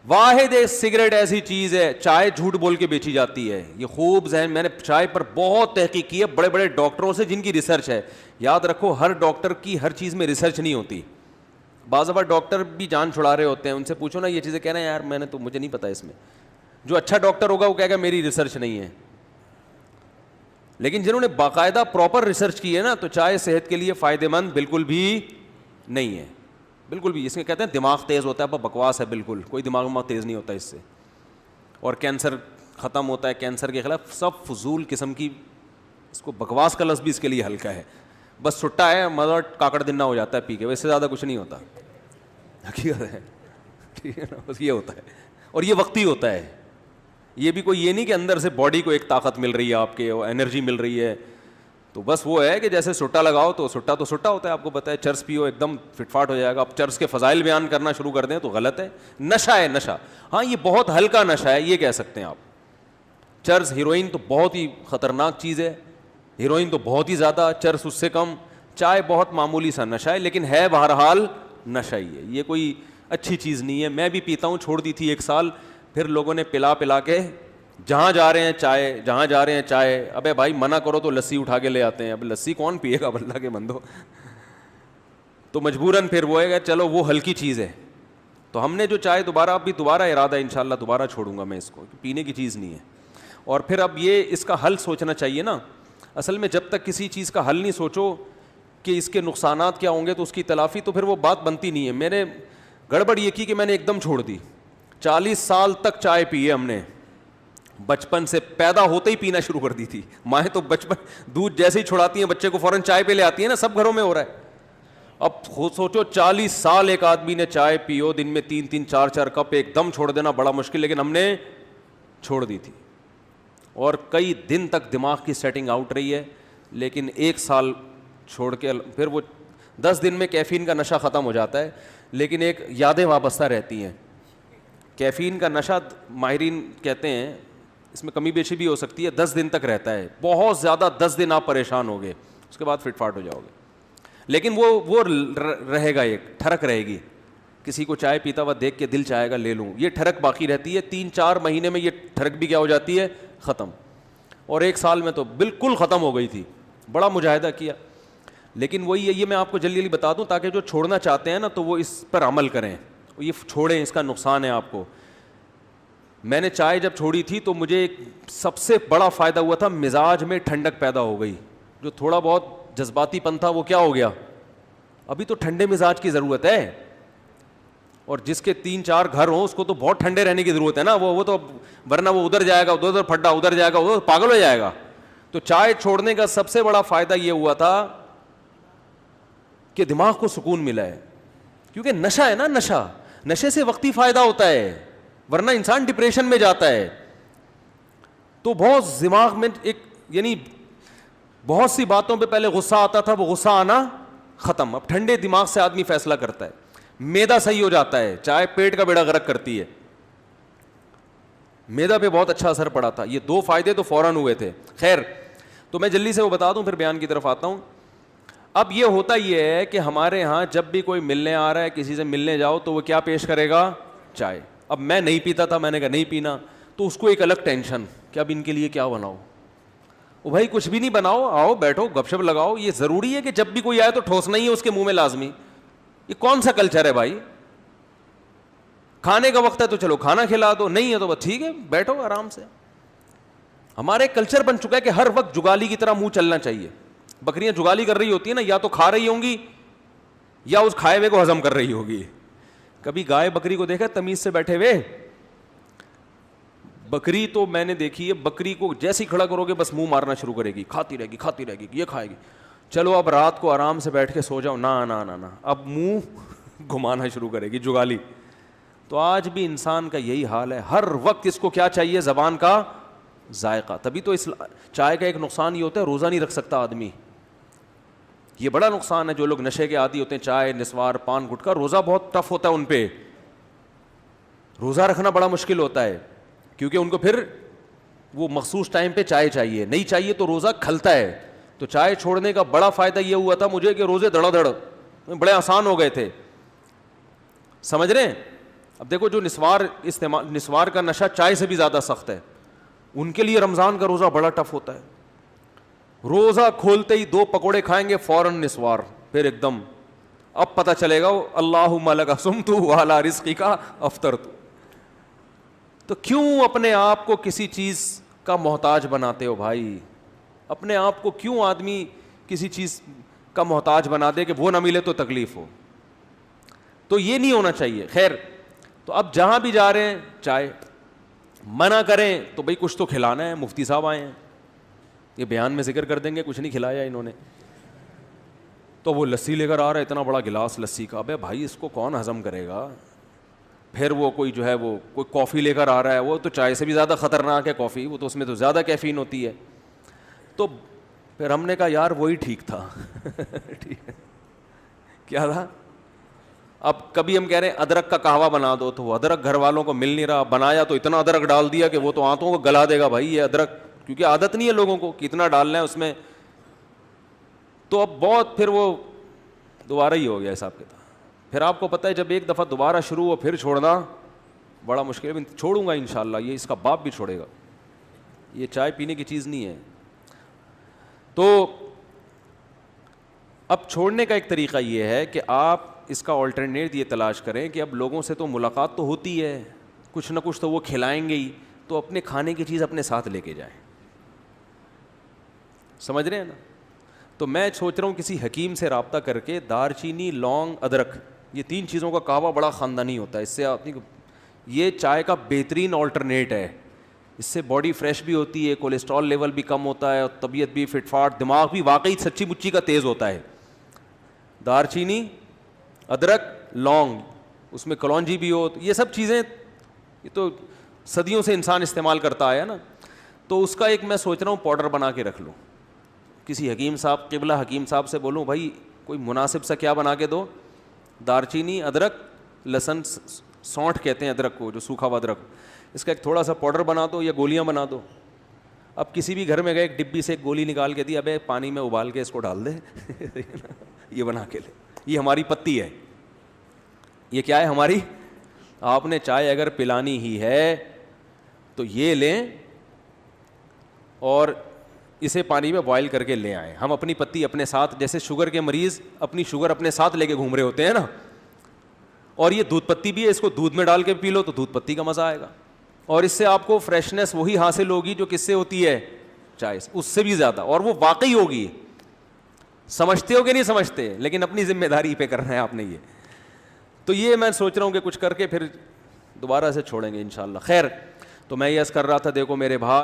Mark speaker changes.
Speaker 1: واحد ایک سگریٹ ایسی چیز ہے, چائے جھوٹ بول کے بیچی جاتی ہے. یہ خوب ذہن, میں نے چائے پر بہت تحقیق کی ہے بڑے بڑے ڈاکٹروں سے جن کی ریسرچ ہے. یاد رکھو ہر ڈاکٹر کی ہر چیز میں ریسرچ نہیں ہوتی. بعض دفعہ ڈاکٹر بھی جان چھڑا رہے ہوتے ہیں, ان سے پوچھو نا یہ چیزیں, کہہ رہے ہیں یار میں نے تو, مجھے نہیں پتا اس میں. جو اچھا ڈاکٹر ہوگا وہ کہے گا میری ریسرچ نہیں ہے. لیکن جنہوں نے باقاعدہ پراپر ریسرچ کی ہے نا, تو چائے صحت کے لیے فائدہ مند بالکل بھی نہیں ہے, بالکل بھی. اس میں کہتے ہیں دماغ تیز ہوتا ہے, بکواس ہے بالکل, کوئی دماغ تیز نہیں ہوتا اس سے. اور کینسر ختم ہوتا ہے, کینسر کے خلاف سب فضول قسم کی, اس کو بکواس کا لفظ بھی اس کے لیے ہلکا ہے. بس سٹا ہے, مزہ کاکڑ دنا ہو جاتا ہے پی کے, ویسے زیادہ کچھ نہیں ہوتا. حقیقت ہے, ٹھیک ہے نا, بس یہ ہوتا ہے. اور یہ وقتی ہوتا ہے, یہ بھی کوئی یہ نہیں کہ اندر سے باڈی کو ایک طاقت مل رہی ہے آپ کے, انرجی مل رہی ہے. تو بس وہ ہے کہ جیسے سٹا لگاؤ تو سٹا ہوتا ہے, آپ کو پتہ ہے. چرس پیو ایک دم فٹ فاٹ ہو جائے گا. اب چرس کے فضائل بیان کرنا شروع کر دیں تو غلط ہے. نشہ ہے نشہ, ہاں یہ بہت ہلکا نشہ ہے, یہ کہہ سکتے ہیں آپ. چرس, ہیروئن تو بہت ہی خطرناک چیز ہے, ہیروئن تو بہت ہی زیادہ, چرس اس سے کم. چائے بہت معمولی سا نشہ ہے, لیکن ہے بہرحال نشہ ہی ہے. یہ کوئی اچھی چیز نہیں ہے. میں بھی پیتا ہوں, چھوڑ دی تھی 1 سال, پھر لوگوں نے پلا کے جہاں جا رہے ہیں چائے, ابے بھائی منع کرو تو لسی اٹھا کے لے آتے ہیں. اب لسی کون پیے گا اللہ کے بندو. تو مجبوراً پھر وہ ہے کہ چلو وہ ہلکی چیز ہے. تو ہم نے جو چائے دوبارہ ارادہ ہے انشاءاللہ دوبارہ چھوڑوں گا میں اس کو, پینے کی چیز نہیں ہے. اور پھر اب یہ اس کا حل سوچنا چاہیے نا. اصل میں جب تک کسی چیز کا حل نہیں سوچو کہ اس کے نقصانات کیا ہوں گے تو اس کی تلافی, تو پھر وہ بات بنتی نہیں ہے. میں نے گڑبڑ یہ کی کہ میں نے ایک دم چھوڑ دی. 40 سال تک چائے پی ہے ہم نے, بچپن سے, پیدا ہوتے ہی پینا شروع کر دی تھی. مائیں تو بچپن دودھ جیسے ہی چھڑاتی ہیں بچے کو فوراً چائے پہ لے آتی ہیں نا, سب گھروں میں ہو رہا ہے. اب سوچو 40 سال ایک آدمی نے چائے پیو, دن میں 3 4 کپ ایک دم چھوڑ دینا بڑا مشکل, لیکن ہم نے چھوڑ دی تھی. اور کئی دن تک دماغ کی سیٹنگ آؤٹ رہی ہے. لیکن 1 سال چھوڑ کے پھر وہ 10 دن میں کیفین کا نشہ ختم ہو جاتا ہے, لیکن ایک یادیں وابستہ رہتی ہیں. کیفین کا نشہ ماہرین کہتے ہیں اس میں کمی بیشی بھی ہو سکتی ہے, 10 دن تک رہتا ہے, بہت زیادہ 10 دن آپ پریشان ہو گئے, اس کے بعد فٹ فاٹ ہو جاؤ گے. لیکن وہ رہے گا, ایک ٹھڑک رہے گی. کسی کو چائے پیتا ہوا دیکھ کے دل چاہے گا لے لوں, یہ ٹھڑک باقی رہتی ہے. 3 4 مہینے میں یہ ٹھڑک بھی کیا ہو جاتی ہے, ختم. اور 1 سال میں تو بالکل ختم ہو گئی تھی, بڑا مجاہدہ کیا. لیکن وہی ہے, یہ میں آپ کو جلدی بتا دوں تاکہ جو چھوڑنا چاہتے ہیں نا تو وہ اس پر عمل کریں, یہ چھوڑیں, اس کا نقصان ہے آپ کو. میں نے چائے جب چھوڑی تھی تو مجھے سب سے بڑا فائدہ ہوا تھا, مزاج میں ٹھنڈک پیدا ہو گئی. جو تھوڑا بہت جذباتی پن تھا وہ کیا ہو گیا. ابھی تو ٹھنڈے مزاج کی ضرورت ہے, اور جس کے 3 4 گھر ہوں اس کو تو بہت ٹھنڈے رہنے کی ضرورت ہے نا. وہ تو ورنہ وہ ادھر جائے گا, ادھر پھڈا, ادھر جائے گا, ادھر پاگل ہو جائے گا. تو چائے چھوڑنے کا سب سے بڑا فائدہ یہ ہوا تھا کہ دماغ کو سکون ملا ہے, کیونکہ نشہ ہے نا, نشے سے وقتی فائدہ ہوتا ہے, ورنہ انسان ڈپریشن میں جاتا ہے. تو بہت دماغ میں ایک, یعنی بہت سی باتوں پہ پہلے غصہ آتا تھا, وہ غصہ آنا ختم. اب ٹھنڈے دماغ سے آدمی فیصلہ کرتا ہے, میدا صحیح ہو جاتا ہے. چائے پیٹ کا بیڑا غرق کرتی ہے, میدا پہ بہت اچھا اثر پڑا تھا. یہ 2 فائدے تو فوراً ہوئے تھے. خیر, تو میں جلدی سے وہ بتا دوں پھر بیان کی طرف آتا ہوں. اب یہ ہوتا یہ ہے کہ ہمارے ہاں جب بھی کوئی ملنے آ رہا ہے, کسی سے ملنے جاؤ تو وہ کیا پیش کرے گا, چائے. اب میں نہیں پیتا تھا, میں نے کہا نہیں پینا, تو اس کو ایک الگ ٹینشن کہ اب ان کے لیے کیا بناؤ. او بھائی کچھ بھی نہیں بناؤ, آؤ بیٹھو گپ شپ لگاؤ. یہ ضروری ہے کہ جب بھی کوئی آئے تو ٹھوسنا ہی ہے اس کے منہ میں لازمی. یہ کون سا کلچر ہے بھائی. کھانے کا وقت ہے تو چلو کھانا کھلا دو, نہیں ہے تو بس ٹھیک ہے بیٹھو آرام سے. ہمارا ایک کلچر بن چکا ہے کہ ہر وقت جگالی کی طرح منہ چلنا چاہیے. بکریاں جگالی کر رہی ہوتی ہیں نا, یا تو کھا رہی ہوں گی یا اس کھائے ہوئے کو ہضم کر رہی ہوگی. کبھی گائے بکری کو دیکھا تمیز سے بیٹھے ہوئے؟ بکری تو میں نے دیکھی ہے, بکری کو جیسے ہی کھڑا کرو گے بس منہ مارنا شروع کرے گی, کھاتی رہے گی, یہ کھائے گی. چلو اب رات کو آرام سے بیٹھ کے سو جاؤ, نا نا نا نا, اب منہ گھمانا شروع کرے گی, جگالی. تو آج بھی انسان کا یہی حال ہے, ہر وقت اس کو کیا چاہیے, زبان کا ذائقہ. تبھی تو اس چائے کا ایک نقصان یہ ہوتا ہے, روزہ نہیں رکھ سکتا آدمی. یہ بڑا نقصان ہے. جو لوگ نشے کے عادی ہوتے ہیں, چائے, نسوار, پان گٹکا, روزہ بہت ٹف ہوتا ہے ان پہ. روزہ رکھنا بڑا مشکل ہوتا ہے, کیونکہ ان کو پھر وہ مخصوص ٹائم پہ چائے چاہیے, نہیں چاہیے تو روزہ کھلتا ہے. تو چائے چھوڑنے کا بڑا فائدہ یہ ہوا تھا مجھے کہ روزے دھڑا دھڑ بڑے آسان ہو گئے تھے. سمجھ رہے ہیں؟ اب دیکھو جو نسوار کا نشہ چائے سے بھی زیادہ سخت ہے, ان کے لیے رمضان کا روزہ بڑا ٹف ہوتا ہے. روزہ کھولتے ہی 2 پکوڑے کھائیں گے فوراً نسوار, پھر ایک دم اب پتہ چلے گا اللہم لک صمت وعلی رزقک افطرت. تو کیوں اپنے آپ کو کسی چیز کا محتاج بناتے ہو بھائی؟ اپنے آپ کو کیوں آدمی کسی چیز کا محتاج بنا دے کہ وہ نہ ملے تو تکلیف ہو؟ تو یہ نہیں ہونا چاہیے. خیر, تو اب جہاں بھی جا رہے ہیں چائے, منع کریں تو بھئی کچھ تو کھلانا ہے. مفتی صاحب آئے ہیں, یہ بیان میں ذکر کر دیں گے کچھ نہیں کھلایا انہوں نے, تو وہ لسی لے کر آ رہا ہے, اتنا بڑا گلاس لسی کا. ابے بھائی اس کو کون ہضم کرے گا؟ پھر وہ کوئی جو ہے وہ کوئی کافی لے کر آ رہا ہے, وہ تو چائے سے بھی زیادہ خطرناک ہے کافی, وہ تو اس میں تو زیادہ کیفین ہوتی ہے. تو پھر ہم نے کہا یار وہی ٹھیک تھا. ٹھیک ہے, کیا تھا؟ اب کبھی ہم کہہ رہے ہیں ادرک کا قہوہ بنا دو, تو وہ ادرک گھر والوں کو مل نہیں رہا, بنایا تو اتنا ادرک ڈال دیا کہ وہ تو آنتوں کو گلا دے گا بھائی یہ ادرک, کیونکہ عادت نہیں ہے لوگوں کو کتنا ڈالنا ہے اس میں. تو اب بہت پھر وہ دوبارہ ہی ہو گیا حساب کتاب. پھر آپ کو پتہ ہے جب ایک دفعہ دوبارہ شروع ہو پھر چھوڑنا بڑا مشکل ہے. چھوڑوں گا انشاءاللہ, یہ اس کا باپ بھی چھوڑے گا, یہ چائے پینے کی چیز نہیں ہے. تو اب چھوڑنے کا ایک طریقہ یہ ہے کہ آپ اس کا آلٹرنیٹ یہ تلاش کریں کہ اب لوگوں سے تو ملاقات تو ہوتی ہے, کچھ نہ کچھ تو وہ کھلائیں گے ہی, تو اپنے کھانے کی چیز اپنے ساتھ لے کے جائیں. سمجھ رہے ہیں نا؟ تو میں سوچ رہا ہوں کسی حکیم سے رابطہ کر کے دار چینی, لونگ, ادرک, یہ 3 چیزوں کا قہوہ بڑا خاندانی ہوتا ہے. اس سے آپ یہ چائے کا بہترین آلٹرنیٹ ہے. اس سے باڈی فریش بھی ہوتی ہے, کولیسٹرول لیول بھی کم ہوتا ہے, اور طبیعت بھی فٹ فاٹ, دماغ بھی واقعی سچی مچی کا تیز ہوتا ہے. دار چینی, ادرک, لونگ, اس میں کلونجی بھی ہو, یہ سب چیزیں یہ تو صدیوں سے انسان استعمال کرتا آیا نا. تو اس کا ایک میں سوچ رہا ہوں پاؤڈر بنا کے رکھ لوں, کسی حکیم صاحب, قبلہ حکیم صاحب سے بولوں بھائی کوئی مناسب سا کیا بنا کے دو, دار چینی, ادرک, لہسن, سونٹھ کہتے ہیں ادرک کو, جو سوکھا ہوا ادرک, اس کا ایک تھوڑا سا پاؤڈر بنا دو یا گولیاں بنا دو. اب کسی بھی گھر میں گئے ایک ڈبی سے ایک گولی نکال کے دی, ابے پانی میں ابال کے اس کو ڈال دے, یہ بنا کے لے. یہ ہماری پتی ہے, یہ کیا ہے ہماری. آپ نے چائے اگر پلانی ہی ہے تو یہ لیں اور اسے پانی میں بوائل کر کے لے آئیں. ہم اپنی پتی اپنے ساتھ, جیسے شوگر کے مریض اپنی شوگر اپنے ساتھ لے کے گھوم رہے ہوتے ہیں نا, اور یہ دودھ پتی بھی ہے, اس کو دودھ میں ڈال کے پی لو تو دودھ پتی کا مزہ آئے گا, اور اس سے آپ کو فریشنس وہی حاصل ہوگی جو کس سے ہوتی ہے, چائے سے, اس سے بھی زیادہ, اور وہ واقعی ہوگی. سمجھتے ہو کہ نہیں سمجھتے؟ لیکن اپنی ذمہ داری پہ کرنا ہے آپ نے یہ. تو یہ میں سوچ رہا ہوں کہ کچھ کر کے پھر دوبارہ سے چھوڑیں گے انشاءاللہ. خیر, تو میں یہ عرض کر رہا تھا, دیکھو میرے بھائی